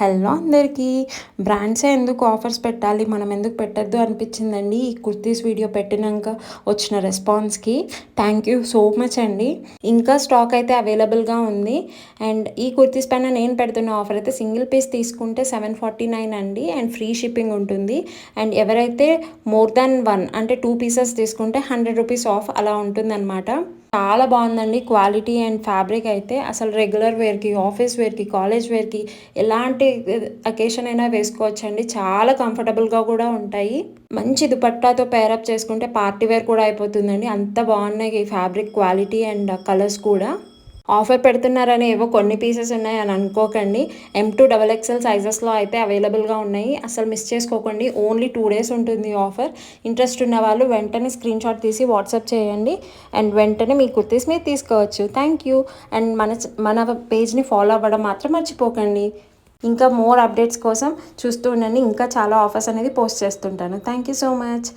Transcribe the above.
Hello అందరికీ. బ్రాండ్సే ఎందుకు offers పెట్టాలి, మనం ఎందుకు పెట్టద్దు అనిపించిందండి ఈ కుర్తీస్ వీడియో పెట్టినాక వచ్చిన రెస్పాన్స్కి. థ్యాంక్ యూ సో మచ్ అండి. ఇంకా స్టాక్ అయితే అవైలబుల్గా ఉంది. అండ్ ఈ కుర్తీస్ పైన నేను పెడుతున్న ఆఫర్ అయితే సింగిల్ పీస్ తీసుకుంటే 749 అండి, అండ్ ఫ్రీ షిప్పింగ్ ఉంటుంది. అండ్ ఎవరైతే మోర్ దాన్ 1 అంటే 2 పీసెస్ తీసుకుంటే 100 రూపీస్ ఆఫ్ అలా ఉంటుందన్నమాట. చాలా బాగుందండి క్వాలిటీ అండ్ ఫ్యాబ్రిక్ అయితే. అసలు రెగ్యులర్ వేర్కి, ఆఫీస్ వేర్కి, కాలేజ్ వేర్కి ఎలాంటి అకేషన్ అయినా వేసుకోవచ్చండి. చాలా కంఫర్టబుల్గా కూడా ఉంటాయి. మంచి దుపట్టాతో పేరప్ చేసుకుంటే పార్టీ వేర్ కూడా అయిపోతుందండి. అంత బాగున్నాయి ఈ ఫ్యాబ్రిక్ క్వాలిటీ అండ్ కలర్స్ కూడా. ఆఫర్ పెడుతున్నారని ఏవో కొన్ని పీసెస్ ఉన్నాయి అని అనుకోకండి. M2XXL సైజెస్లో అయితే అవైలబుల్గా ఉన్నాయి. అసలు మిస్ చేసుకోకండి. ఓన్లీ 2 days ఉంటుంది ఆఫర్. ఇంట్రెస్ట్ ఉన్న వాళ్ళు వెంటనే స్క్రీన్ షాట్ తీసి వాట్సాప్ చేయండి. అండ్ వెంటనే మీ కుర్తీస్ మీరు తీసుకోవచ్చు. Thank you. అండ్ మన పేజ్ని ఫాలో అవ్వడం మాత్రం మర్చిపోకండి. ఇంకా మోర్ అప్డేట్స్ కోసం చూస్తూ ఉండండి. ఇంకా చాలా ఆఫర్స్ అనేది పోస్ట్ చేస్తుంటాను. Thank you so much.